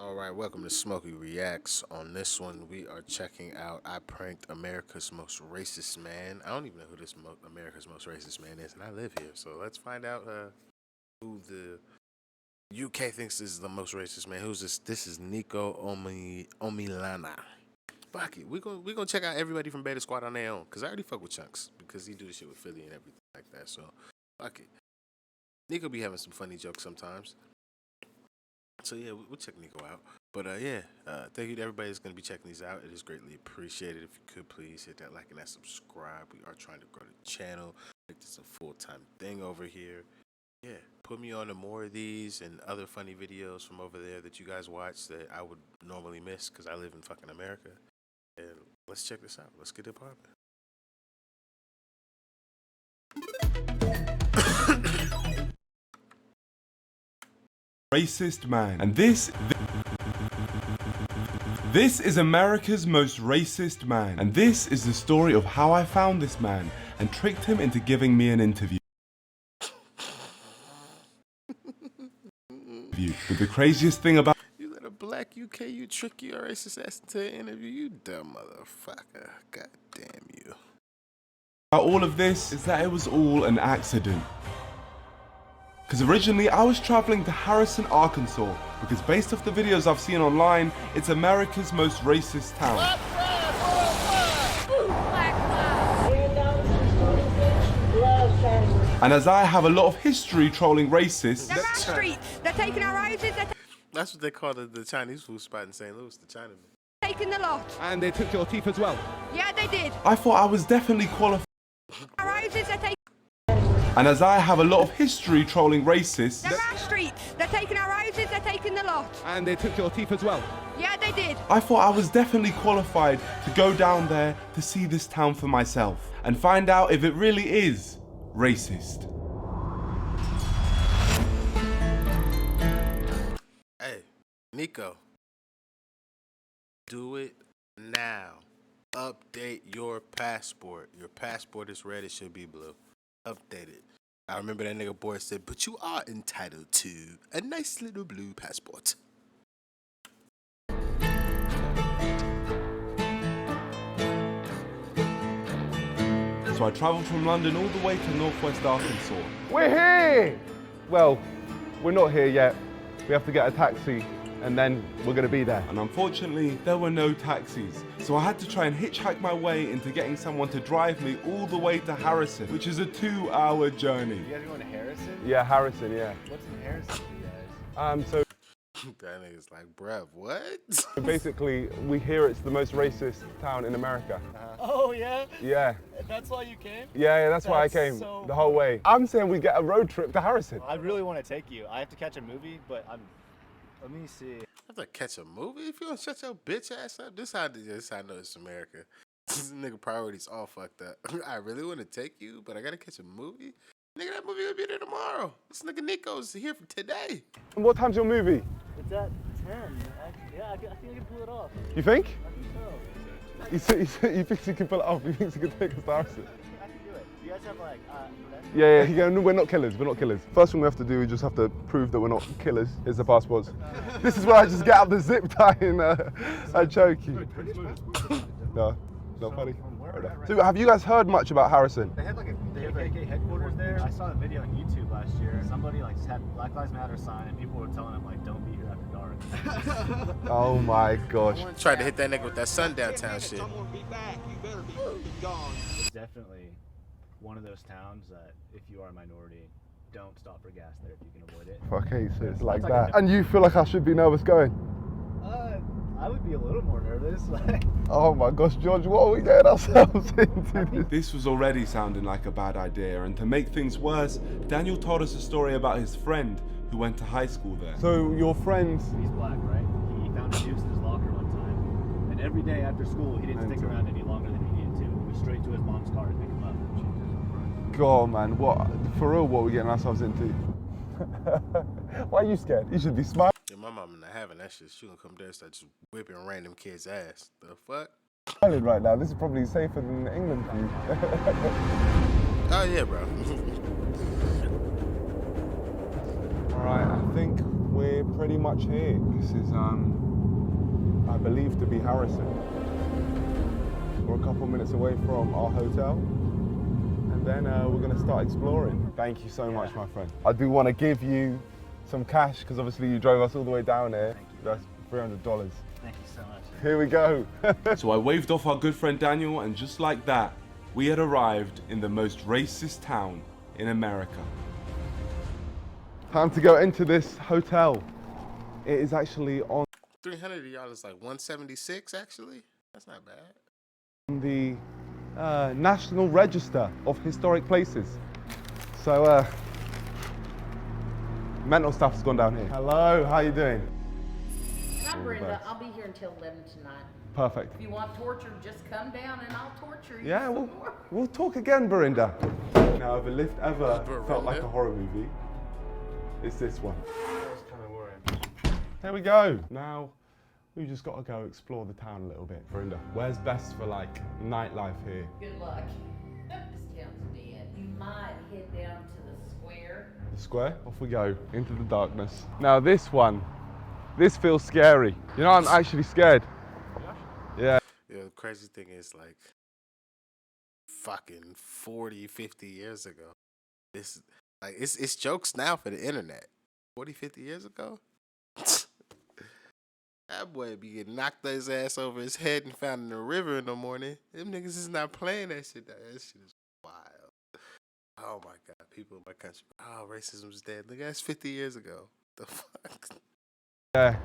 All right, welcome to Smokey Reacts. On this one, we are checking out I Pranked America's Most Racist Man. I don't even know who this America's Most Racist Man is, and I live here. So let's find out who the UK thinks is the most racist man. Who's this? This is Nico Omilana. Fuck it. We're gonna check out everybody from Beta Squad on their own. Cause I already fuck with Chunks. Because he do the shit with Philly and everything like that. So fuck it. Nico be having some funny jokes sometimes. So yeah, we'll check Nico out. But thank you to everybody that's gonna be checking these out. It is greatly appreciated. If you could please hit that like and that subscribe. We are trying to grow the channel, make this a full-time thing over here. Yeah, put me on to more of these and other funny videos from over there that you guys watch that I would normally miss because I live in fucking America. And let's check this out. Let's get it poppin'. Racist man. And this is America's most racist man. And this is the story of how I found this man and tricked him into giving me an interview. But the craziest thing about You let a black UK you trick your racist ass into an interview, you dumb motherfucker. God damn you. all of this is that it was all an accident. Because originally I was traveling to Harrison, Arkansas, because based off the videos I've seen online, it's America's most racist town. And as I have a lot of history trolling racists, They're our streets. They're taking our houses. They're That's what they call the Chinese food spot in St. Louis, the Chinaman. taking the lot. And they took your teeth as well. Yeah, they did. I thought I was definitely qualified. Our houses. They're taking. And as I have a lot of history trolling racists, They're our streets. They're taking our houses. They're taking the lot. And they took your teeth as well. Yeah, they did. I thought I was definitely qualified to go down there to see this town for myself and find out if it really is racist. Hey, Nico. Do it now. Update your passport. Your passport is red, it should be blue. Update it. I remember that nigga boy said, but you are entitled to a nice little blue passport. So I travelled from London all the way to northwest Arkansas. We're here! Well, we're not here yet. We have to get a taxi and then we're gonna be there. And unfortunately, there were no taxis. So I had to try and hitchhike my way into getting someone to drive me all the way to Harrison, which is a 2-hour journey. You guys going to Harrison? Yeah, Harrison, yeah. What's in Harrison for you guys? So That nigga's like, bruh, what? basically, we hear it's the most racist town in America. Oh, yeah? Yeah. That's why you came? Yeah, that's why I That's came so the whole way. I'm saying we get a road trip to Harrison. I really want to take you. I have to catch a movie, but let me see. I have to catch a movie? If you don't shut your bitch ass up, this how I know it's America. This nigga priorities all fucked up. I really want to take you, but I gotta catch a movie? Nigga, that movie will be there tomorrow. This nigga Nico's here for today. And what time's your movie? It's at 10. I think I can pull it off. You think? I think so. He thinks he can pull it off. He thinks he can take us to Harrison. I can do it. You guys have like, Yeah, no, we're not killers. We're not killers. First thing we have to do, we just have to prove that we're not killers. Here's the passports. This is where I just get out the zip tie and I choke you. No, not funny. So, have you guys heard much about Harrison? They had like a KKK headquarters there. I saw a video on YouTube last year. Somebody like had Black Lives Matter sign and people were telling them like, don't be here after dark. Oh my gosh. Tried to hit that nigga with that sundown town shit. It's definitely one of those towns that if you are a minority, don't stop for gas there if you can avoid it. Okay, so it's like That's like that. And you feel like I should be nervous going? I would be a little more nervous. Oh my gosh, George, what are we getting ourselves into? This was already sounding like a bad idea, and to make things worse, Daniel told us a story about his friend who went to high school there. So your friends, He's black, right? He found a juice in his locker one time, and every day after school, he didn't stick around any longer than he needed to. He went straight to his mom's car to pick him up. God man, what, for real, what are we getting ourselves into? Why are you scared? You should be smiling. Yeah, my mom not having that shit. She gonna come there and start just whipping random kids' ass. The fuck? Right now, this is probably safer than England for you. Oh yeah, bro. All right, I think we're pretty much here. This is, I believe, to be Harrison. We're a couple minutes away from our hotel, and then we're going to start exploring. Thank you so much, my friend. I do want to give you some cash, because obviously you drove us all the way down here. That's $300. Thank you so much. Here we go. So I waved off our good friend Daniel, and just like that, we had arrived in the most racist town in America. Time to go into this hotel. It is actually on 300 of y'all is like 176 actually. That's not bad. the National Register of Historic Places. So, mental stuff has gone down here. Hello, how you doing? I'm Brenda. I'll be here until 11 tonight. Perfect. If you want torture, just come down and I'll torture you. Yeah, some more. we'll talk again, Barinda. Now, if a lift ever felt like a horror movie, it's this one. I was kind of worried. Here we go. Now, we've just got to go explore the town a little bit. Barinda, where's best for like nightlife here? Good luck. This town's dead. You might head down to the square. The square? Off we go, into the darkness. Now this one, this feels scary. You know, I'm actually scared. Yeah. Yeah, the crazy thing is like fucking 40, 50 years ago. This like it's jokes now for the internet. 40, 50 years ago? That boy be getting knocked his ass over his head and found in the river in the morning. Them niggas is not playing that shit. That shit is wild. Oh my god, people in my country. Oh, racism's dead. Look, that's 50 years ago. The fuck? Yeah.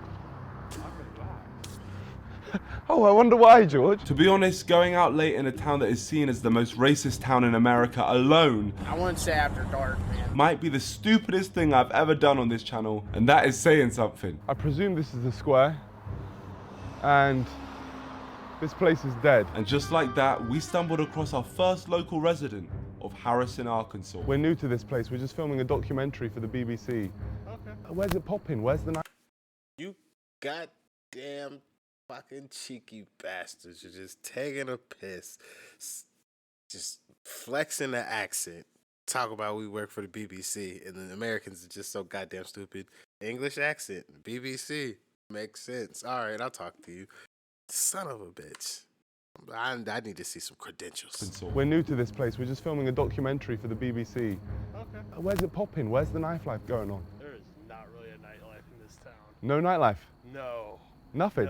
Oh, I wonder why, George. To be honest, going out late in a town that is seen as the most racist town in America alone, I wouldn't say after dark, man. might be the stupidest thing I've ever done on this channel, and that is saying something. I presume this is the square, and this place is dead. And just like that, we stumbled across our first local resident of Harrison, Arkansas. We're new to this place. We're just filming a documentary for the BBC. Okay. Where's it popping? Where's the night? You goddamn fucking cheeky bastards. You're just taking a piss. Just flexing the accent. Talk about we work for the BBC, and the Americans are just so goddamn stupid. English accent, BBC. Makes sense. All right, I'll talk to you. Son of a bitch. I need to see some credentials. We're new to this place. We're just filming a documentary for the BBC. Okay. Where's it popping? Where's the nightlife going on? There is not really a nightlife in this town. No nightlife? No. Nothing?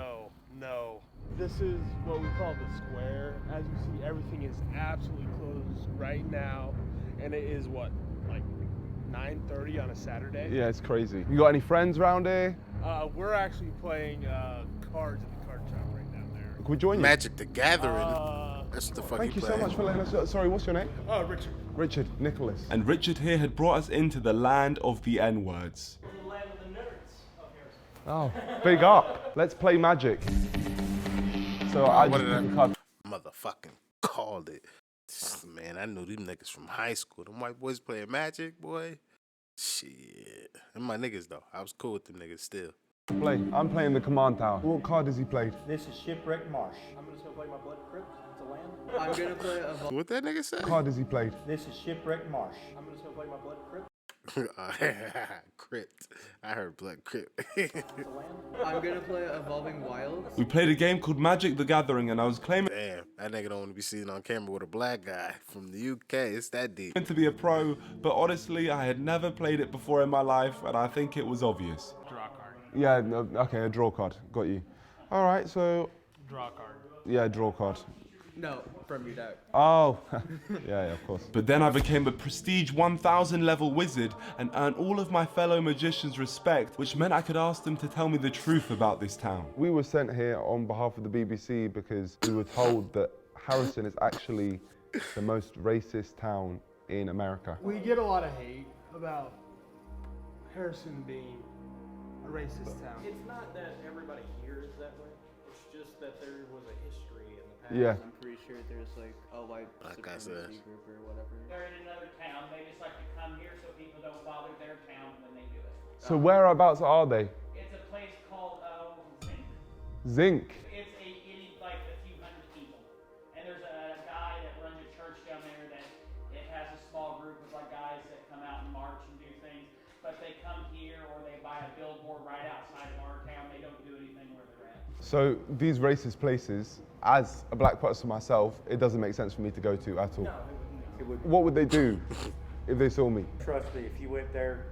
No. This is what we call the square. As you see, everything is absolutely closed right now. And it is what, like 9:30 on a Saturday? Yeah, it's crazy. You got any friends around here? We're actually playing cards at the card shop right down there. Can we join you? Magic the Gathering. That's the fuck Thank you so play. much for letting us know. Sorry, what's your name? Richard. Richard Nicholas. And Richard here had brought us into the land of the N-words. The land of the nerds of Harrison. Oh, big up. Let's play Magic. So I What just did I- pick a card. Motherfucking called it. Man, I knew them niggas from high school. Them white boys playing Magic, boy. Shit. Them my niggas, though. I was cool with them niggas still. Play. I'm playing the Command Tower. What card has he played? This is Shipwreck Marsh. I'm just gonna play my Blood Crypt. It's a land. I'm gonna play a. What that nigga say? What card has he played? This is Shipwreck Marsh. I'm just gonna play my Blood Crypt. Crypt. I heard Blood Crypt. It's a land. I'm gonna play Evolving Wilds. We played a game called Magic the Gathering, and I was claiming Damn, that nigga don't want to be seen on camera with a black guy from the UK. It's that deep. to be a pro, but honestly, I had never played it before in my life, and I think it was obvious. Draw card. Yeah, no, okay, a draw card. Got you. All right, so, Draw card. yeah, draw card. No, from your deck. Oh, yeah, of course. But then I became a prestige 1000 level wizard and earned all of my fellow magicians' respect, which meant I could ask them to tell me the truth about this town. We were sent here on behalf of the BBC because we were told that Harrison is actually the most racist town in America. We get a lot of hate about Harrison being a racist town. It's not that everybody here is that way. It's just that there was a history in the past. Yeah. I'm pretty sure there's like a white Like I said. supremacy group or whatever. They're in another town. They just like to come here so people don't bother their town when they do it. So whereabouts are they? It's a place called Zinc. Zinc. It is like a few hundred people, and there's a guy that runs a church down there that it has a small group of like guys that come out and march and do things. But they come here or they buy a billboard outside of our town. They don't do anything where they're at. So these racist places, as a black person myself, it doesn't make sense for me to go to at all. It would, What would they do if they saw me? trust me, if you went there,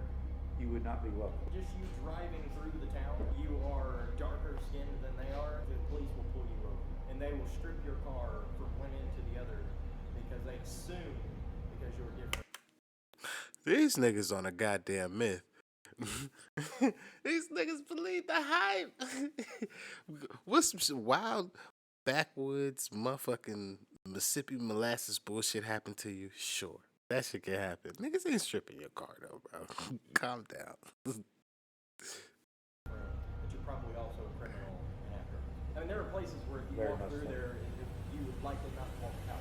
you would not be welcome. Just you driving through the town, you are darker skinned than they are, the police will pull you over. And they will strip your car from one end to the other because they assume because you're different. These niggas on a goddamn myth. These niggas believe the hype. What's some wild backwoods motherfucking Mississippi molasses bullshit happen to you? Sure. That shit can happen. Niggas ain't stripping your car though, bro. Calm down. But you're probably also a criminal after. I mean, there are places where if you Very walk much through so. there, you would likely not walk out.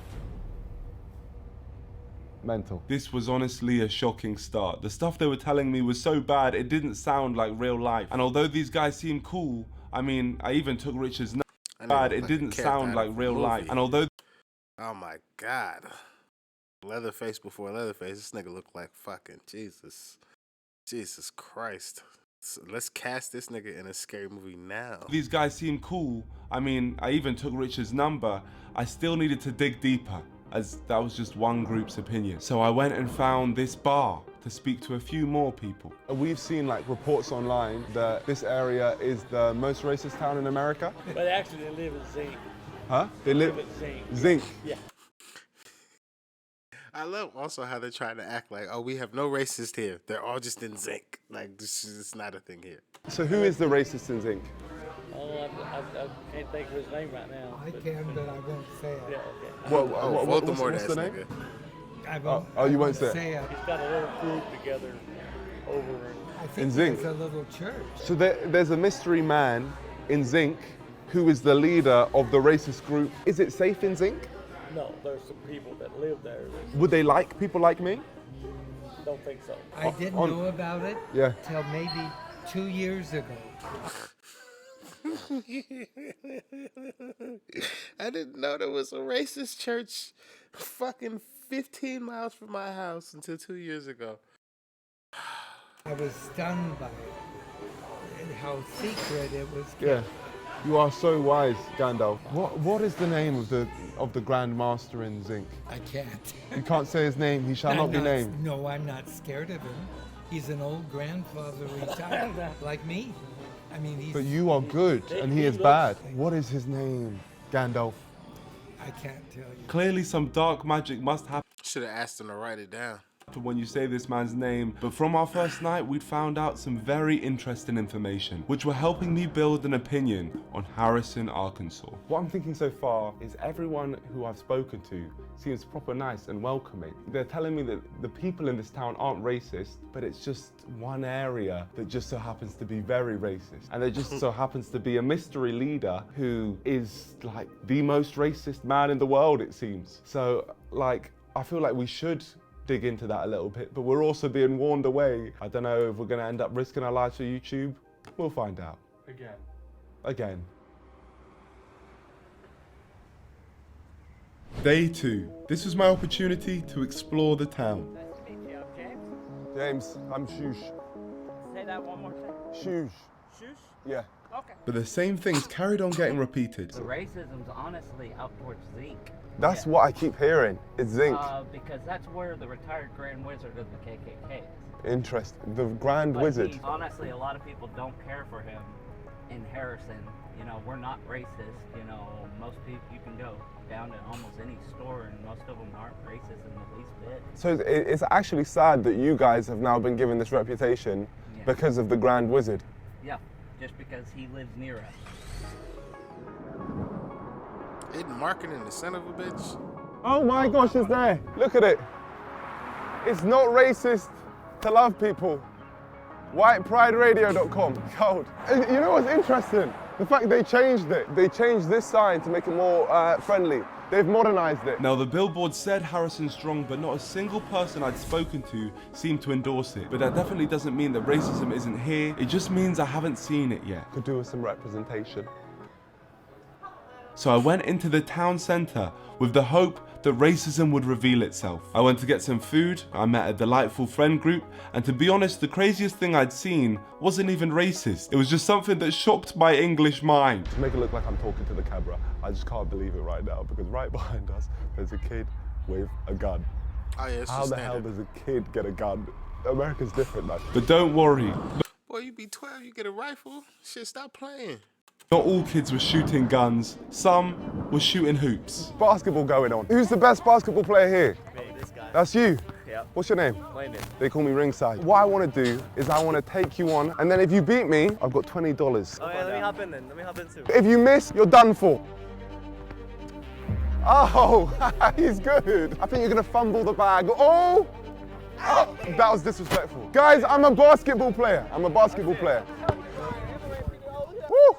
Mental. This was honestly a shocking start. The stuff they were telling me was so bad, it didn't sound like real life. And although these guys seemed cool, I mean, I even took Richard's bad, it didn't sound like real life. And although oh my god. Leatherface before Leatherface, this nigga looked like fucking Jesus. Jesus Christ. So let's cast this nigga in a scary movie now. these guys seemed cool, I mean, I even took Richard's number, I still needed to dig deeper, as that was just one group's opinion. So I went and found this bar to speak to a few more people. We've seen like reports online that this area is the most racist town in America. But actually, they live in Zinc. Huh? They live in Zinc. Zinc. Yeah. I love also how they're trying to act like, oh, we have no racists here. They're all just in zinc. Like, this is not a thing here. So who is the racist in Zinc? Oh, I can't think of his name right now. I can, but I won't say it. Yeah, okay. Voldemort what's the ass name? nigga. I won't, Oh, you won't say say it. it. He's got a little group together over in I In think Zinc? there's a little church. So there's a mystery man in Zinc who is the leader of the racist group. Is it safe in Zinc? No, there's some people that live there that Would they like people like me? don't think so. I didn't on- know about it Yeah. till maybe 2 years ago. I didn't know there was a racist church fucking 15 miles from my house until 2 years ago. I was stunned by it and how secret it was kept. Yeah. You are so wise, Gandalf. What is the name of the Grand Master in Zinc? I can't. You can't say his name. He shall I'm not be named. No, I'm not scared of him. He's an old grandfather retired, like me. I mean, he's. But you are good, and he is bad. What is his name, Gandalf? I can't tell you. Clearly some dark magic must happen Should have asked him to write it down. when you say this man's name, but from our first night we'd found out some very interesting information, which were helping me build an opinion on Harrison, Arkansas. What I'm thinking so far is everyone who I've spoken to seems proper nice and welcoming. They're telling me that the people in this town aren't racist, but it's just one area that just so happens to be very racist. And there just so happens to be a mystery leader who is like the most racist man in the world, it seems. So like, I feel like we should dig into that a little bit, but we're also being warned away. I don't know if we're gonna end up risking our lives for YouTube. We'll find out. Again. Day 2. This was my opportunity to explore the town. Nice to meet you. I'm James. James, I'm Shoosh. Say that one more time. Shoosh. Shoosh? Yeah. Okay. But the same things carried on getting repeated. The racism's honestly out towards Zeke. That's what I keep hearing. It's Zinc. Because that's where the retired Grand Wizard of the KKK is. Interesting. The Grand Wizard. Honestly, a lot of people don't care for him in Harrison. You know, we're not racist. You know, most people, you can go down to almost any store and most of them aren't racist in the least bit. So it's actually sad that you guys have now been given this reputation because of the Grand Wizard. Yeah, just because he lives near us. Isn't marketing the son of a bitch? Oh my gosh, it's there. Look at it. It's not racist to love people. WhitePrideRadio.com. Cold. And you know what's interesting? The fact they changed it. They changed this sign to make it more friendly. They've modernized it. Now the billboard said Harrison Strong, but not a single person I'd spoken to seemed to endorse it. But that definitely doesn't mean that racism isn't here. It just means I haven't seen it yet. Could do with some representation. So I went into the town centre with the hope that racism would reveal itself. I went to get some food, I met a delightful friend group, and to be honest, the craziest thing I'd seen wasn't even racist. It was just something that shocked my English mind. To make it look like I'm talking to the camera, I just can't believe it right now because right behind us, there's a kid with a gun. Oh, yeah, it's How just the hell does a kid get a gun? America's different, man. But don't worry. Boy, you be 12, you get a rifle. Shit, stop playing. Not all kids were shooting guns, some were shooting hoops. Basketball going on. Who's the best basketball player here? Me, this guy. That's you? Yep. What's your name? Landon. They call me Ringside. What I want to do is I want to take you on, and then if you beat me, I've got $20. Oh yeah, let me hop in then. Let me hop in too. If you miss, you're done for. Oh, he's good. I think you're going to fumble the bag. Oh! Oh, that was disrespectful. Guys, I'm a basketball player. I'm a basketball player. Woo!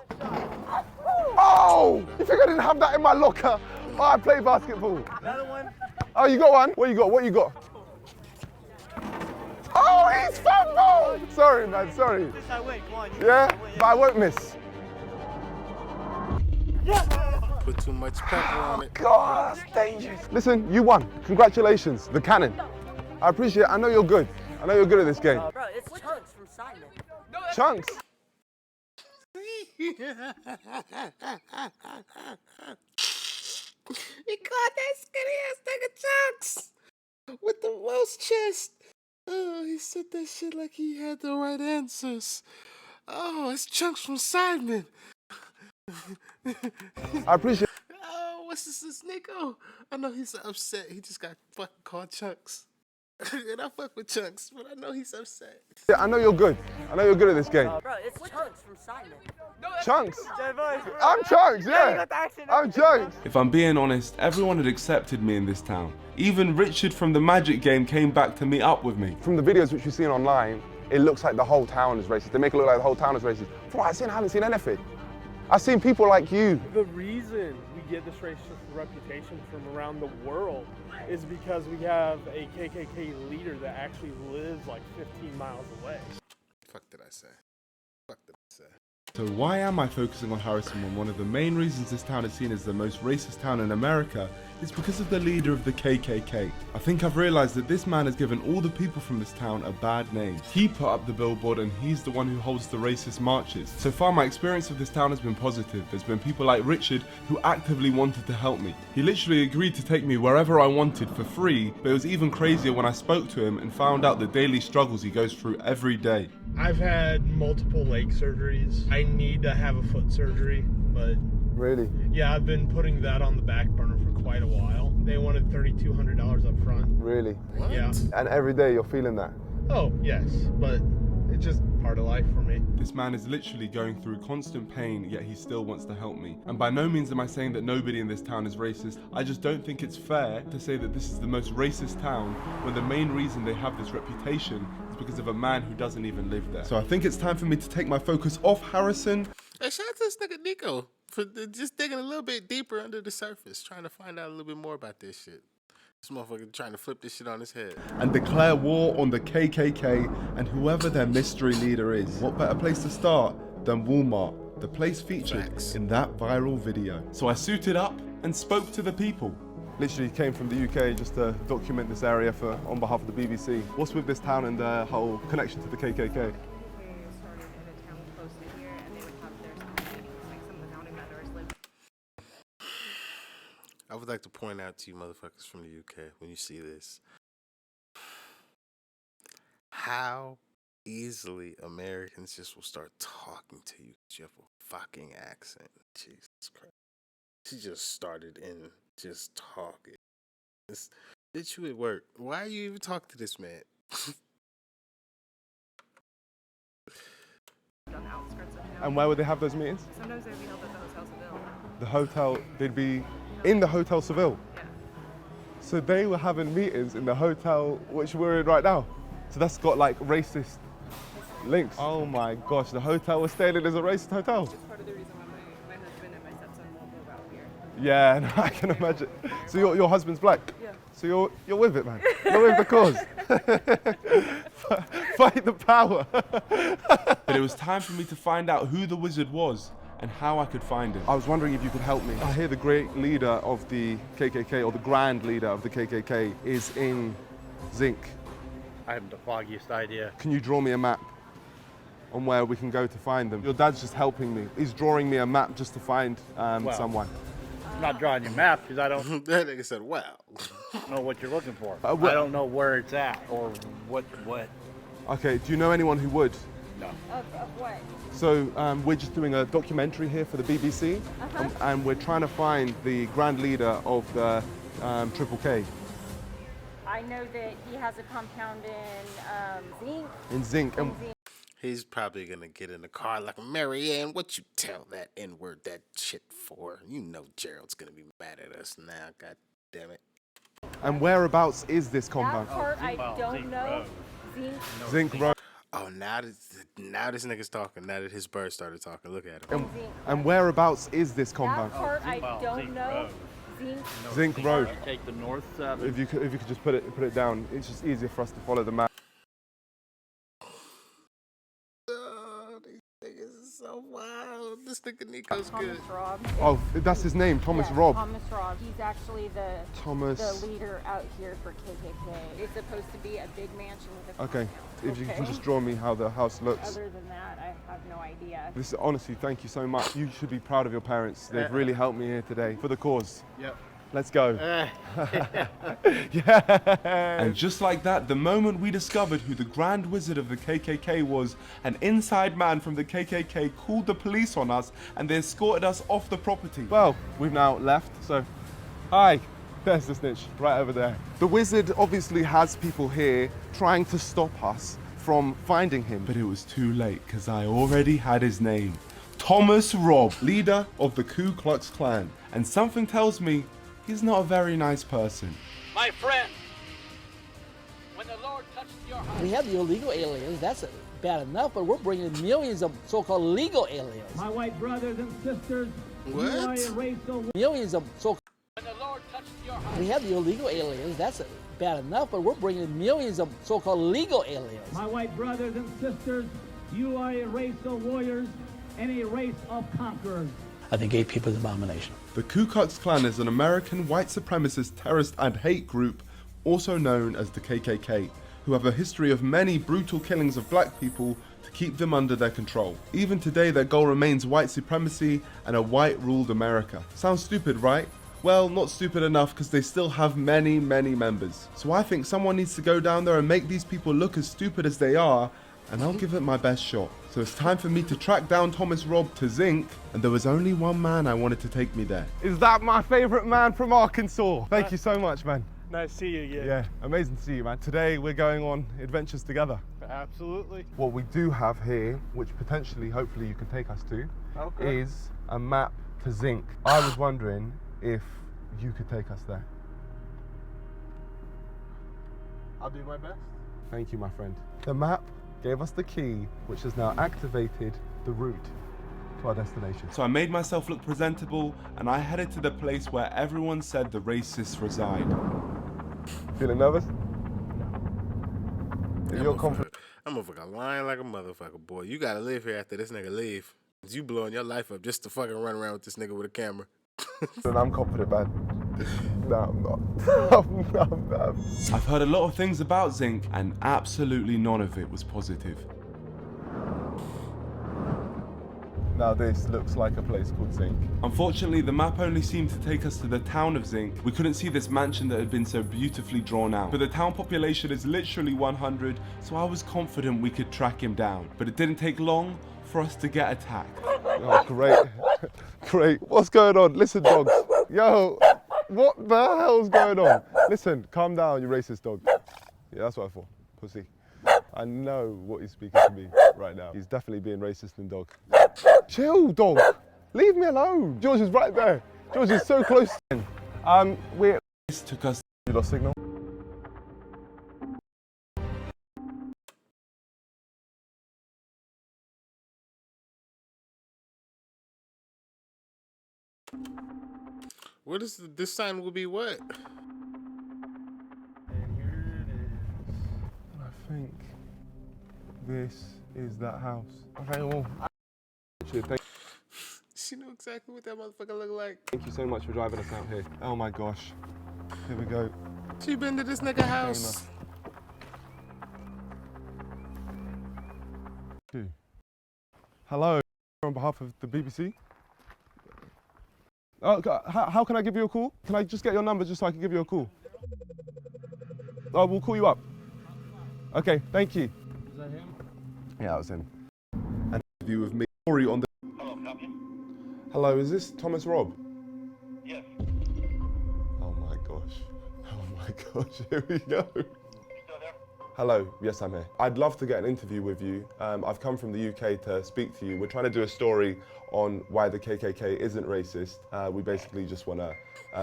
Oh! You think I didn't have that in my locker? Oh, I play basketball. Another one. Oh, you got one? What you got? What you got? Oh, he's fumbled! Sorry, man, sorry. This I win. Come on. Yeah, but I won't miss. Put too much pepper on it. God, that's dangerous. Listen, you won. Congratulations, the cannon. I appreciate it. I know you're good. I know you're good at this game. Bro, it's Chunks from Simon. Chunks? He caught that skinny ass nigga Chunks with the roast chest. Oh, he said that shit like he had the right answers. Oh, it's Chunks from Simon. I appreciate it. Oh, what's this Nico? I know he's upset. He just got fucking called Chunks. And I fuck with Chunks, but I know he's upset. Yeah, I know you're good. I know you're good at this game. Bro, it's Chunks from Simon. Chunks? I'm Chunks, yeah. I'm Chunks. If I'm being honest, everyone had accepted me in this town. Even Richard from the Magic game came back to meet up with me. From the videos which you've seen online, it looks like the whole town is racist. They make it look like the whole town is racist. From what I've seen, I haven't seen anything. I've seen people like you. The reason we get this racist reputation from around the world is because we have a KKK leader that actually lives like 15 miles away. Fuck did I say? Fuck did I say? So why am I focusing on Harrison when one of the main reasons this town is seen as the most racist town in America is because of the leader of the KKK. I think I've realized that this man has given all the people from this town a bad name. He put up the billboard and he's the one who holds the racist marches. So far my experience of this town has been positive. There's been people like Richard who actively wanted to help me. He literally agreed to take me wherever I wanted for free, but it was even crazier when I spoke to him and found out the daily struggles he goes through every day. I've had multiple leg surgeries. I need to have a foot surgery, but really, yeah, I've been putting that on the back burner for quite a while. They wanted $3,200 up front. Really? What? Yeah. And every day you're feeling that? Oh, yes, but it's just part of life for me. This man is literally going through constant pain, yet he still wants to help me. And by no means am I saying that nobody in this town is racist. I just don't think it's fair to say that this is the most racist town when the main reason they have this reputation is because of a man who doesn't even live there. So I think it's time for me to take my focus off Harrison. Hey, shout out to this nigga Nico for just digging a little bit deeper under the surface, trying to find out a little bit more about this shit. This motherfucker trying to flip this shit on his head. And declare war on the KKK and whoever their mystery leader is. What better place to start than Walmart, the place featured in that viral video. So I suited up and spoke to the people. Literally came from the UK just to document this area on behalf of the BBC. What's with this town and the whole connection to the KKK? I would like to point out to you motherfuckers from the UK when you see this, how easily Americans just will start talking to you because you have a fucking accent. Jesus Christ. She just started in just talking. Did you at work? Why are you even talking to this man? On the outskirts of town. And where would they have those meetings? Sometimes they'd be held at the Hotel Seville. The hotel, they'd be in the Hotel Seville. Yeah. So they were having meetings in the hotel which we're in right now. So that's got like racist links. Oh my gosh, the hotel we're staying in is a racist hotel. It's part of the reason why my husband and my stepson won't move out here. Yeah, no, I can imagine. So your husband's black? Yeah. So you're with it, man. You're with the cause. Fight the power. But it was time for me to find out who the wizard was and how I could find him. I was wondering if you could help me. I hear the great leader of the KKK, or the grand leader of the KKK, is in Zinc. I have the foggiest idea. Can you draw me a map on where we can go to find them? Your dad's just helping me. He's drawing me a map just to find someone. I'm not drawing your map because I don't That nigga said, wow. know what you're looking for. Well- I don't know where it's at or what. Okay, do you know anyone who would? No. Of what? So we're just doing a documentary here for the BBC, and we're trying to find the grand leader of the Triple K. I know that he has a compound in Zinc. In Zinc. And He's probably gonna get in the car like, Marianne, what you tell that N-word that shit for? You know Gerald's gonna be mad at us now, god damn it. And whereabouts is this compound? That part I don't know. Zinc. Zinc Road. Oh, now this nigga's talking. Now that his bird started talking, look at him. And whereabouts is this compound? That part I don't know. Zinc. Zinc Road. Take the north side. If you could just put it down, it's just easier for us to follow the map. So wild. This nigga Nico's good. Robb. Oh, that's his name, Thomas Yeah, Robb. Thomas Robb. He's actually the Thomas. leader out here for KKK. It's supposed to be a big mansion with a Okay, if you can Okay. just draw me how the house looks. Other than that, I have no idea. This is, honestly, thank you so much. You should be proud of your parents. They've really helped me here today for the cause. Yep. Let's go. And just like that, the moment we discovered who the Grand Wizard of the KKK was, an inside man from the KKK called the police on us and they escorted us off the property. Well, we've now left, so hi. There's the snitch, right over there. The wizard obviously has people here trying to stop us from finding him. But it was too late, because I already had his name. Thomas Robb, leader of the Ku Klux Klan. And something tells me he's not a very nice person. My friend, when the Lord touched your heart. We have the illegal aliens. That's bad enough, but we're bringing millions of so-called legal aliens. My white brothers and sisters, you are a race of. Millions of so. When the Lord touched your heart. We have the illegal aliens. That's bad enough, but we're bringing millions of so-called legal aliens. My white brothers and sisters, you are a race of warriors and a race of conquerors. I think gay people is an abomination. The Ku Klux Klan is an American white supremacist terrorist and hate group, also known as the KKK, who have a history of many brutal killings of black people to keep them under their control. Even today, their goal remains white supremacy and a white-ruled America. Sounds stupid, right? Well, not stupid enough, because they still have many, many members. So I think someone needs to go down there and make these people look as stupid as they are, and I'll give it my best shot. So it's time for me to track down Thomas Robb to Zinc, and there was only one man I wanted to take me there. Is that my favorite man from Arkansas? Thank you so much, man. Nice to see you again. Yeah, amazing to see you, man. Today we're going on adventures together. Absolutely. What we do have here, which potentially, hopefully you can take us to, is a map to Zinc. I was wondering if you could take us there. I'll do my best. Thank you, my friend. The map gave us the key, which has now activated the route to our destination. So I made myself look presentable, and I headed to the place where everyone said the racists reside. Feeling nervous? That You're confident? I'm motherfucker lying like a motherfucker, boy. You gotta live here after this nigga leave. You blowing your life up just to fucking run around with this nigga with a camera. And I'm confident, man. No, I'm not. I'm not. I've heard a lot of things about Zinc, and absolutely none of it was positive. Now this looks like a place called Zinc. Unfortunately, the map only seemed to take us to the town of Zinc. We couldn't see this mansion that had been so beautifully drawn out. But the town population is literally 100, so I was confident we could track him down. But it didn't take long for us to get attacked. Oh, great. Great. What's going on? Listen, dogs. Yo, what the hell's going on? Listen, calm down, you racist dog. Yeah, that's what I thought. Pussy. I know what he's speaking to me right now. He's definitely being racist and dog. Chill, dog. Leave me alone. George is right there. George is so close to him. This took us. You lost signal? What is this sign will be what? And here it is. I think this is that house. Okay, well, She knew exactly what that motherfucker looked like. Thank you so much for driving us out here. Oh my gosh. Here we go. She been to this nigga house. Hello, on behalf of the BBC. Oh, how can I give you a call? Can I just get your number just so I can give you a call? Oh, we'll call you up. Okay, thank you. Is that him? Yeah, that was him. An interview with me. Sorry on the. Hello, is this Thomas Robb? Yes. Oh my gosh. Oh my gosh, here we go. Hello, yes I'm here. I'd love to get an interview with you. I've come from the UK to speak to you. We're trying to do a story on why the KKK isn't racist. We basically just want to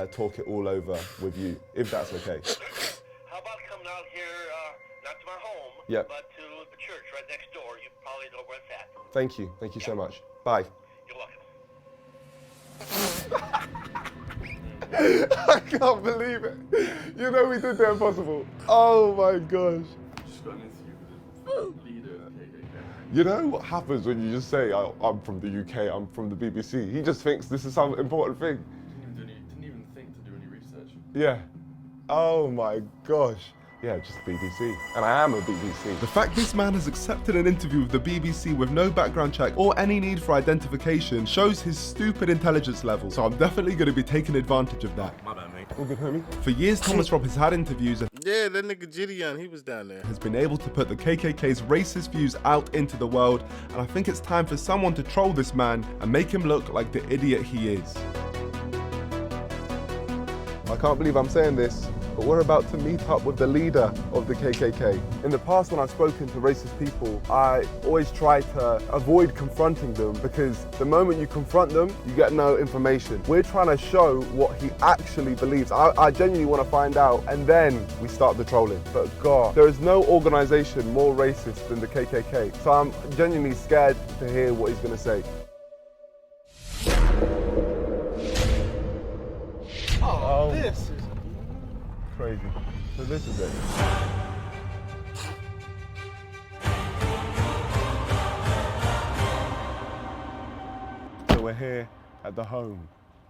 talk it all over with you, if that's okay. How about coming out here, not to my home, Yep. but to the church right next door? You probably know where it's at. Thank you so much. Bye. You're welcome. I can't believe it. You know we did the impossible. Oh my gosh. You know what happens when you just say, I'm from the UK, I'm from the BBC? He just thinks this is some important thing. Didn't even think to do any research. Yeah. Oh my gosh. Yeah, just BBC. And I am a BBC. The fact this man has accepted an interview with the BBC with no background check or any need for identification shows his stupid intelligence level. So I'm definitely going to be taking advantage of that. My bad, mate. All good, homie. For years, Thomas Robb has had interviews and Yeah, that nigga Gideon, he was down there. has been able to put the KKK's racist views out into the world, and I think it's time for someone to troll this man and make him look like the idiot he is. I can't believe I'm saying this, but we're about to meet up with the leader of the KKK. In the past, when I've spoken to racist people, I always try to avoid confronting them because the moment you confront them, you get no information. We're trying to show what he actually believes. I genuinely want to find out, and then we start the trolling. But God, there is no organization more racist than the KKK. So I'm genuinely scared to hear what he's going to say. Oh, this is crazy. So this is it. So we're here at the home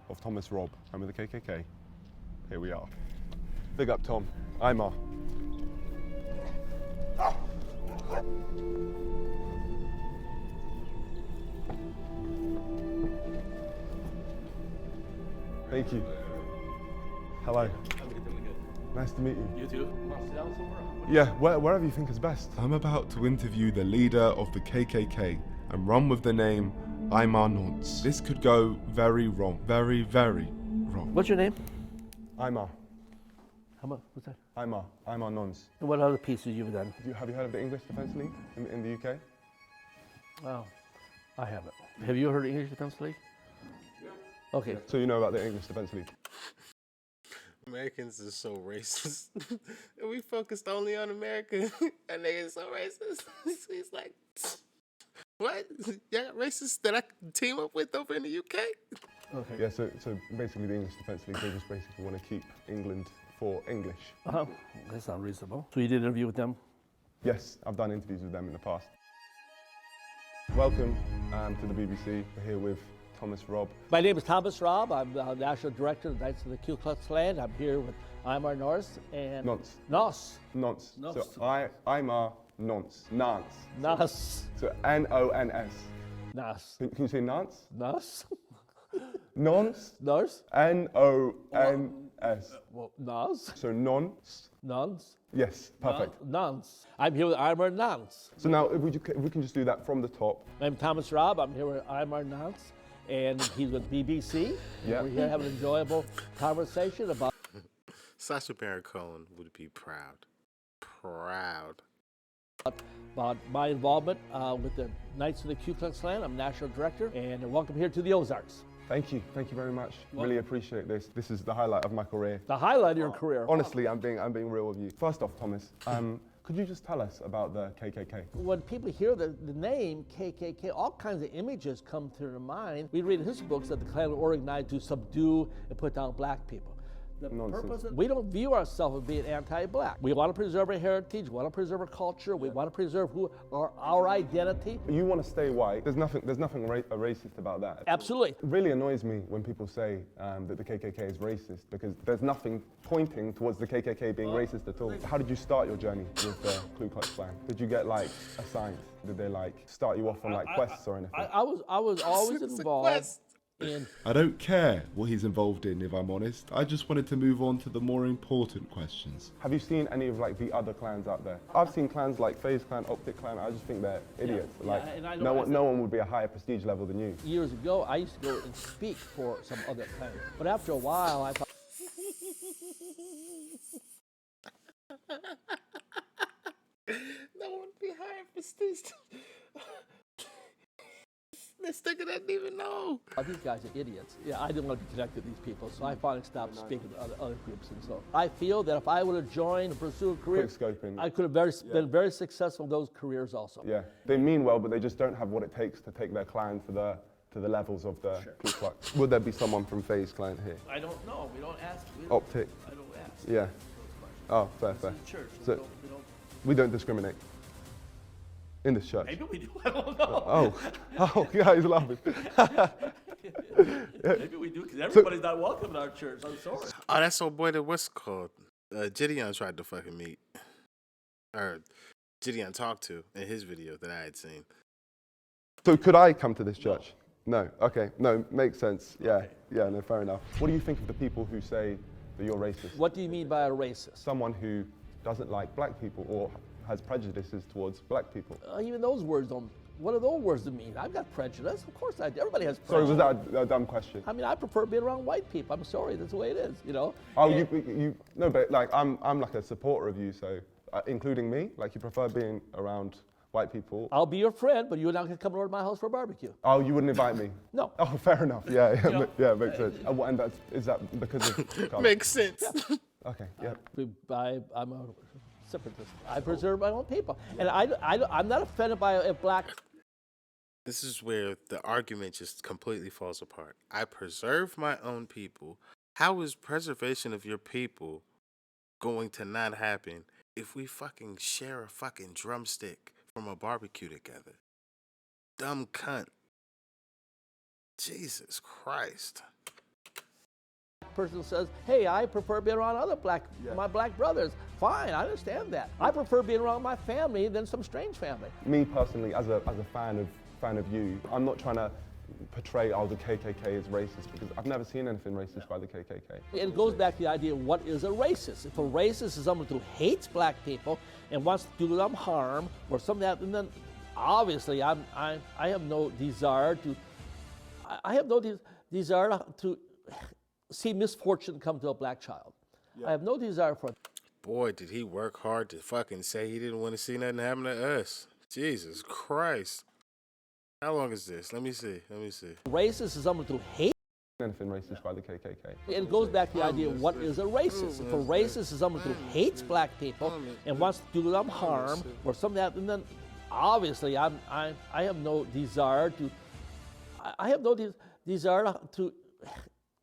of Thomas Robb, home of the KKK. Here we are. Big up, Tom. Imar. Thank you. Hello. Nice to meet you. You too. Want to sit down somewhere? Yeah, wherever you think is best. I'm about to interview the leader of the KKK and run with the name Imar Nonce. This could go very wrong. Very, very wrong. What's your name? Imar. How much? What's that? Imar Nonce. And what other pieces you've done? Have you heard of the English Defence League in the UK? Oh, I haven't. Have you heard of English Defence League? Yeah. Okay. So you know about the English Defence League? Americans are so racist. We focused only on America, and they are so racist. He's like, what? Yeah, racist that I can team up with over in the UK? Okay. Yeah, so basically the English Defence League, they just basically want to keep England for English. That sounds reasonable. So you did an interview with them? Yes, I've done interviews with them in the past. Welcome to the BBC. We're here with Thomas Robb. My name is Thomas Robb. I'm the National Director of the Knights of the Ku Klux Klan. I'm here with Imar Nonce and... Nonce. Nonce. Nonce. Nonce. So Imar Nonce. Nance. Nonce. So N-O-N-S. Nonce. Can you say Nance? Nonce. Nonce. Nonce. N-O-N-S. Well, Nonce. So Nonce. Nonce. Yes, perfect. Nonce. I'm here with Imar Nonce. So now, if we can just do that from the top. I'm Thomas Robb. I'm here with Imar Nonce, and he's with BBC. Yeah. We're here having an enjoyable conversation about... Sacha Baron Cohen would be proud. Proud. About my involvement with the Knights of the Ku Klux Klan. I'm National Director, and welcome here to the Ozarks. Thank you very much. Really appreciate this. This is the highlight of my career. The highlight of your career. Honestly, I'm being real with you. First off, Thomas, could you just tell us about the KKK? When people hear the name KKK, all kinds of images come to their mind. We read in his books that the Klan were organized to subdue and put down black people. The Nonsense. purpose we don't view ourselves as being anti-black. We want to preserve our heritage. We want to preserve our culture. We want to preserve our identity. You want to stay white. There's nothing racist about that. Absolutely. It really annoys me when people say that the KKK is racist, because there's nothing pointing towards the KKK being racist at all. How did you start your journey with the Ku Klux Klan? Did you get like assigned? Did they like start you off on like quests or anything? I was always involved in. I don't care what he's involved in, if I'm honest. I just wanted to move on to the more important questions. Have you seen any of like the other clans out there? I've seen clans like FaZe Clan, Optic Clan. I just think they're idiots. Like no one would be a higher prestige level than you. Years ago, I used to go and speak for some other clans, but after a while, I thought. No one would be higher prestige. This nigga doesn't even know. These guys are idiots. Yeah, I didn't want to be connected to these people, so I finally stopped speaking to other groups. And so I feel that if I would have joined and pursued a career, I could have been very successful in those careers also. Yeah, they mean well, but they just don't have what it takes to take their clan to the levels of the Ku Klux. Would there be someone from FaZe Clan here? I don't know. We don't ask. Optic. I don't ask. Yeah. Oh, fair. This is a church. So we don't discriminate. In this church. Maybe we do. I don't know. Oh, yeah, he's laughing. Maybe we do, because everybody's not welcome in our church. I'm sorry. Oh, that's old boy that what's called? Gideon tried to fucking meet. Or Gideon talked to in his video that I had seen. So could I come to this church? No. Okay. No, makes sense. Yeah. Yeah, no, fair enough. What do you think of the people who say that you're racist? What do you mean by a racist? Someone who doesn't like black people or has prejudices towards black people. Even those words don't. What do those words mean? I've got prejudice. Of course I do. Everybody has Sorry, prejudice. was that a dumb question? I mean, I prefer being around white people. I'm sorry, that's the way it is, you know? Oh, you no, but like I'm like a supporter of you, so including me, like you prefer being around white people. I'll be your friend, but you're not going to come over to my house for a barbecue. Oh, you wouldn't invite me? No. Oh, fair enough. Yeah, yeah, makes sense. And is that because of... Makes sense. Yeah. Okay, yeah. I'm a separatist. I preserve my own people. And I'm not offended by a black... This is where the argument just completely falls apart. I preserve my own people. How is preservation of your people going to not happen if we fucking share a fucking drumstick from a barbecue together? Dumb cunt. Jesus Christ. Person says, hey, I prefer being around my black brothers. Fine, I understand that. I prefer being around my family than some strange family. Me personally, as a fan of you, I'm not trying to portray the KKK is racist, because I've never seen anything racist by the KKK. It goes back to the idea of what is a racist. If a racist is someone who hates black people and wants to do them harm or something like that, and then obviously I have no desire to see misfortune come to a black child. Yeah. I have no desire for it. Boy, did he work hard to fucking say he didn't want to see nothing happen to us. Jesus Christ. How long is this? Let me see. Racist is someone who hates anything racist by the KKK. It goes back to the idea of what is a racist. If a racist is someone who hates black people and wants to do them harm or something like that, and then obviously I have no desire to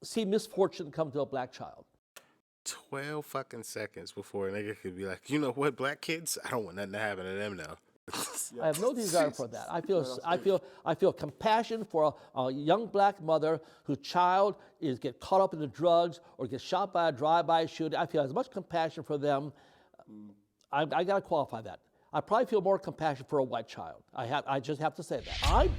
see misfortune come to a black child. 12 fucking seconds before a nigga could be like, you know what, black kids, I don't want nothing to happen to them now. I have no desire for that. I feel compassion for a young black mother whose child get caught up in the drugs or gets shot by a drive-by shooting. I feel as much compassion for them. I got to qualify that. I probably feel more compassion for a white child. I just have to say that. I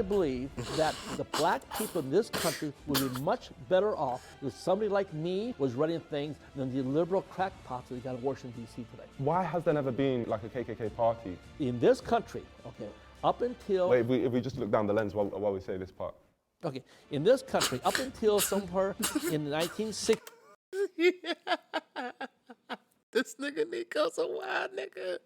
believe that the black people in this country would be much better off if somebody like me was running things than the liberal crackpots that we got in Washington, D.C. today. Why has there never been like a KKK party? In this country, okay, up until... Wait, if we just look down the lens while we say this part. Okay, in this country, up until somewhere in the 1960s... This nigga Nico's a wild nigga.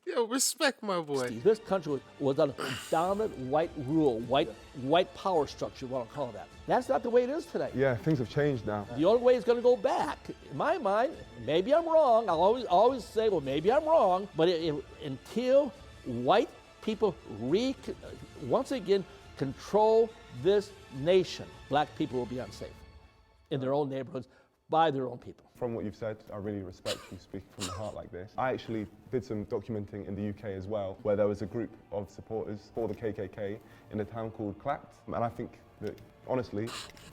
Yo, respect my boy. This country was on a dominant white rule, white power structure, what I'll call that. That's not the way it is today. Yeah, things have changed now. The only way it's going to go back, in my mind, maybe I'm wrong. I'll always say, well, maybe I'm wrong. But until white people once again control this nation, black people will be unsafe in their own neighborhoods by their own people. From what you've said, I really respect you speaking from the heart like this. I actually did some documenting in the UK as well, where there was a group of supporters for the KKK in a town called Clapt, and I think that, honestly,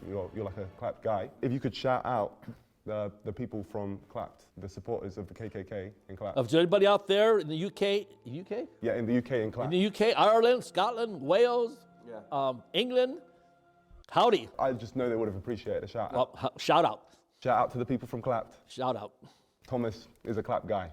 you're like a Clapt guy. If you could shout out the people from Clapt, the supporters of the KKK in Clapt. If there's anybody out there in the UK, UK? Yeah, in the UK in Clapt. In the UK, Ireland, Scotland, Wales, England, howdy. I just know they would have appreciated a shout out. Well, shout out. Shout out to the people from Clapt. Shout out. Thomas is a Clapt guy.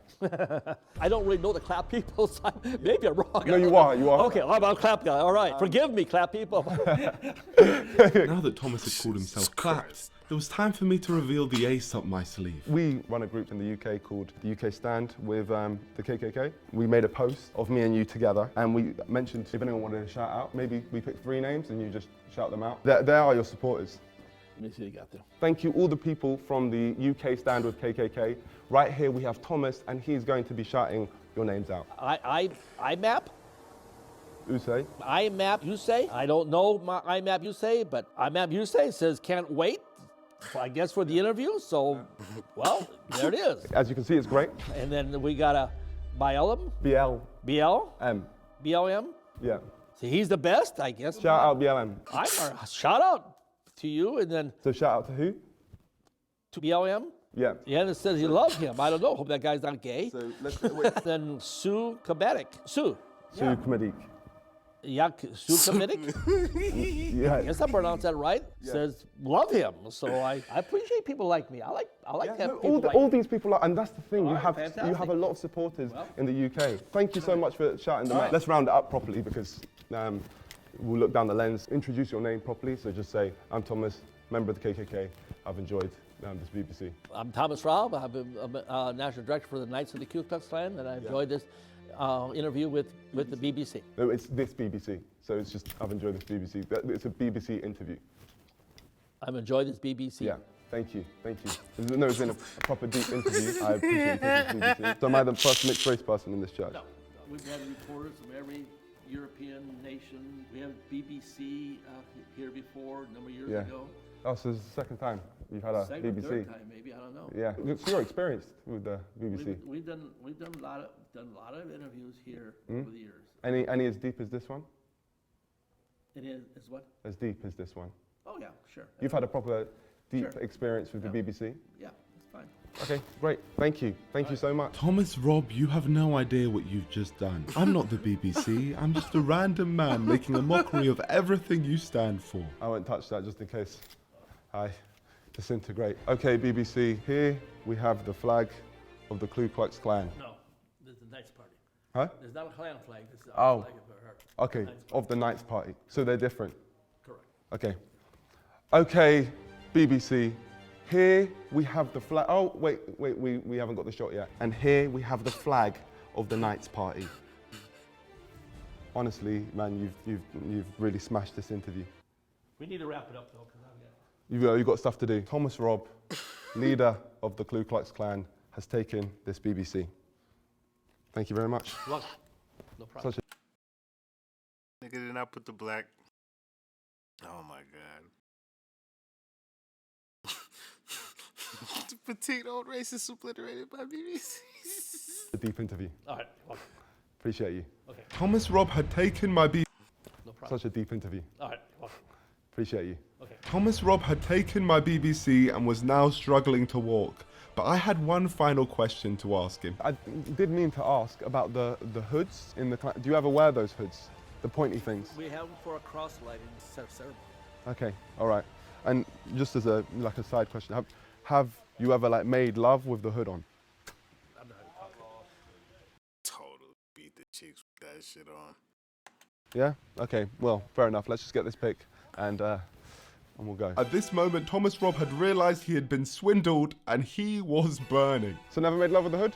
I don't really know the Clap people, so maybe I'm wrong. No, you are. Okay, I'm a Clap guy. All right, forgive me, Clap people. Now that Thomas had called himself Clapt, it was time for me to reveal the ace up my sleeve. We run a group in the UK called the UK Stand with the KKK. We made a post of me and you together, and we mentioned if anyone wanted a shout out, maybe we picked 3 names and you just shout them out. There are your supporters. Let me see what you got there. Thank you all the people from the UK Stand with KKK. Right here we have Thomas, and he's going to be shouting your names out. IMAP? Usay? IMAP Usay? I don't know my IMAP Usay, but IMAP Usay says can't wait, I guess, for the interview. So, well, there it is. As you can see, it's great. And then we got a BLM? BLM. BLM? Yeah. See, he's the best, I guess. Shout out BLM. Shout out to you, and then... So shout out to who? To BLM? Yeah. Yeah, and it says you love him. I don't know. Hope that guy's not gay. So let's wait. Then Sue Kametic. Sue. Sue Kametic. Yeah, Sue Kametic. Yeah. I guess I pronounced that right. Yeah. Says love him. So I appreciate people like me. I like to have people all these people are, and that's the thing. You have a lot of supporters in the UK. Thank you so much for shouting them out. Let's round it up properly because we'll look down the lens. Introduce your name properly. So just say, I'm Thomas, member of the KKK. I've enjoyed this BBC. I'm Thomas Raub. I'm a national director for the Knights of the Ku Klux Klan, and I enjoyed this interview with the BBC. No, it's this BBC. So it's just, I've enjoyed this BBC. It's a BBC interview. I've enjoyed this BBC. Yeah. Thank you, thank you. No, it's been a proper deep interview. I appreciate the BBC. So am I the first mixed race person in this church? No. We've had reporters from every European nation. We have BBC here before, a number of years ago. Oh, so this is the second time you've had a Second, BBC. third time, maybe, I don't know. Yeah, so you're experienced with the BBC. We've done a lot of interviews here over the years. Any as deep as this one? It is what? As deep as this one. Oh yeah, sure. You've had a proper deep experience with the BBC? Yeah, it's fine. Okay, great. Thank you. Thank you so much. Thomas Rob, you have no idea what you've just done. I'm not the BBC. I'm just a random man making a mockery of everything you stand for. I won't touch that just in case I disintegrate. Okay, BBC, here we have the flag of the Ku Klux Klan. No, there's the Knights Party. Huh? There's not a Klan flag. This is our flag of her. Okay, of the Knights Party. So they're different? Correct. Okay. Okay, BBC, here we have the flag. Oh, wait, we haven't got the shot yet. And here we have the flag of the Knights Party. Honestly, man, you've really smashed this interview. We need to wrap it up though, because I've got... You've got stuff to do. Thomas Rob, leader of the Ku Klux Klan, has taken this BBC. Thank you very much. Welcome. No problem. Such Nigga did not put the black. Oh my god. The petite old racist obliterated by BBC. a deep interview. All right. Welcome. Appreciate you. Okay. Thomas Rob had taken my No problem. Such a deep interview. All right. Welcome. Appreciate you. Okay. Thomas Rob had taken my BBC and was now struggling to walk. But I had one final question to ask him. I did mean to ask about the hoods in the Klan. Do you ever wear those hoods? The pointy things? We have them for a cross-lighting ceremony. Okay, all right. And just as a side question, have you ever made love with the hood on? I'm not talking. Totally beat the chicks with that shit on. Yeah? Okay, well, fair enough. Let's just get this pic and we'll go. At this moment, Thomas Rob had realised he had been swindled and he was burning. So never made love with the hood?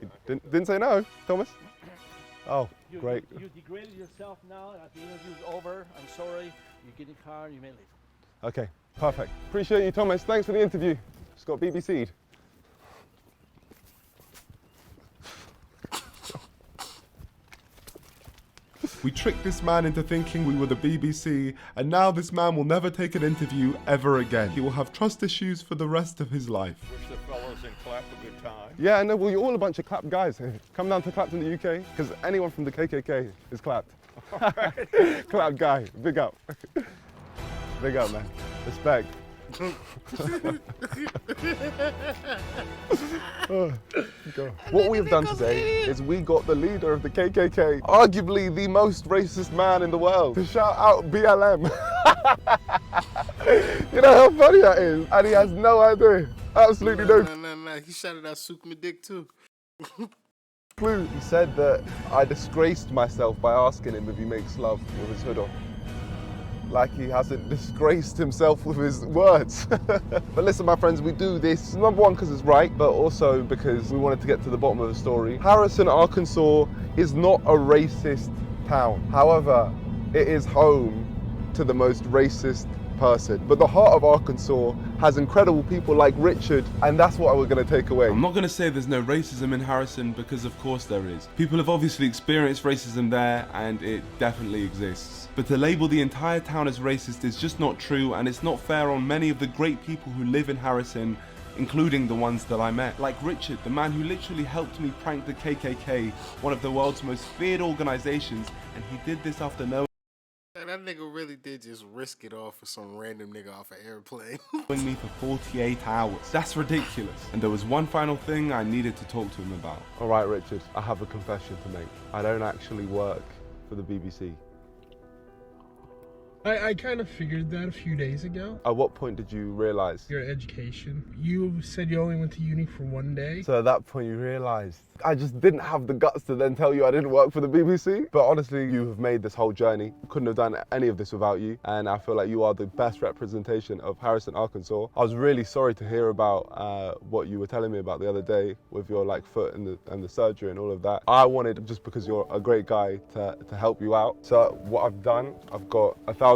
You didn't say no, Thomas? Oh, great. You degraded yourself now. The interview's over. I'm sorry. You get in the car and you may leave. Okay, perfect. Appreciate you, Thomas. Thanks for the interview. Just got BBC'd. We tricked this man into thinking we were the BBC, and now this man will never take an interview ever again. He will have trust issues for the rest of his life. Wish the fellas in Clap a good time. Yeah, I know. Well, you're all a bunch of clap guys here. Come down to Clapton, the UK, because anyone from the KKK is clapped. Clap guy, big up. Big up, man. Respect. What we've done today is we got the leader of the KKK, arguably the most racist man in the world, to shout out BLM. You know how funny that is? And he has no idea. Absolutely no. No. He shouted out Sook my dick too. Clue. He said that I disgraced myself by asking him if he makes love with his hood on. Like he hasn't disgraced himself with his words. But listen, my friends, we do this, number one, because it's right, but also because we wanted to get to the bottom of the story. Harrison, Arkansas is not a racist town. However, it is home to the most racist person. But the heart of Arkansas has incredible people like Richard, and that's what we're going to take away. I'm not going to say there's no racism in Harrison, because of course there is. People have obviously experienced racism there, and it definitely exists. But to label the entire town as racist is just not true, and it's not fair on many of the great people who live in Harrison, including the ones that I met. Like Richard, the man who literally helped me prank the KKK, one of the world's most feared organizations, and he did this after knowing That nigga really did just risk it all for some random nigga off an airplane. me for 48 hours. That's ridiculous. And there was one final thing I needed to talk to him about. All right, Richard, I have a confession to make. I don't actually work for the BBC. I kind of figured that a few days ago. At what point did you realise? Your education. You said you only went to uni for one day. So at that point you realised. I just didn't have the guts to then tell you I didn't work for the BBC. But honestly, you have made this whole journey. Couldn't have done any of this without you. And I feel like you are the best representation of Harrison, Arkansas. I was really sorry to hear about what you were telling me about the other day with your foot and the surgery and all of that. I wanted, just because you're a great guy, to help you out. So what I've done, I've got $1,000.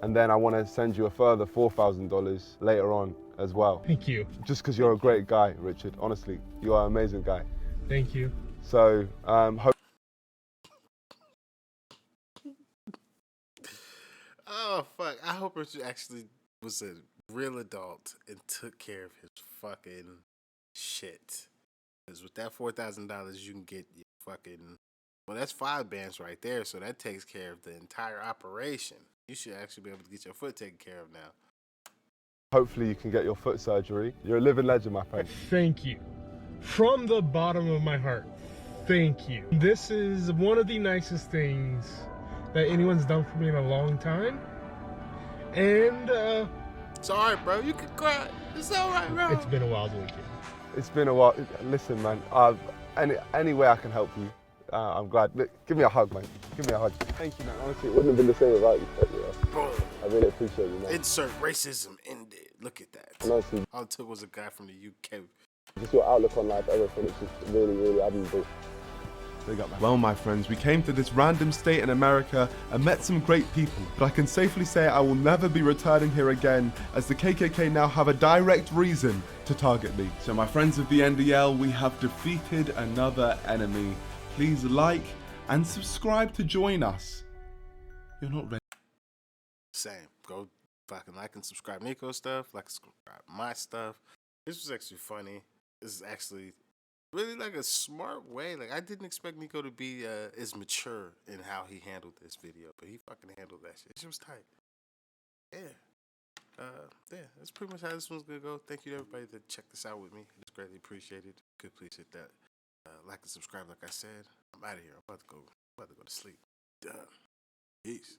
And then I want to send you a further $4,000 later on as well. Thank you. Just because you're a great guy, Richard. Honestly, you are an amazing guy. Thank you. So, Oh, fuck. I hope Richard actually was a real adult and took care of his fucking shit. Because with that $4,000, you can get your fucking... Well, that's 5 bands right there, so that takes care of the entire operation. You should actually be able to get your foot taken care of now. hopefully you can get your foot surgery. You're a living legend, my friend. Thank you. From the bottom of my heart, thank you. This is one of the nicest things that anyone's done for me in a long time. And, it's alright, bro. You can cry. It's alright, bro. It's been a wild weekend. It's been a while. Listen, man, any way I can help you, I'm glad. Look, give me a hug, man. Give me a hug. Thank you, man. Honestly, it wouldn't have been the same without you. But, I really appreciate you, man. Insert racism ended. Look at that. Honestly, all it took was a guy from the UK. Just your outlook on life, everything, it's just really, really admirable. Well, my friends, we came to this random state in America and met some great people, but I can safely say I will never be returning here again, as the KKK now have a direct reason to target me. So my friends of the NDL, we have defeated another enemy. Please like and subscribe to join us. You're not ready. Same. Go fucking like and subscribe Nico's stuff, like and subscribe my stuff. This was actually funny. This is actually really like a smart way. Like, I didn't expect Nico to be as mature in how he handled this video, but he fucking handled that shit. It was tight. Yeah. Yeah, that's pretty much how this one's gonna go. Thank you to everybody that checked this out with me. It's greatly appreciated. Could please hit that like and subscribe, like I said. I'm out of here. I'm about to go to sleep. Peace.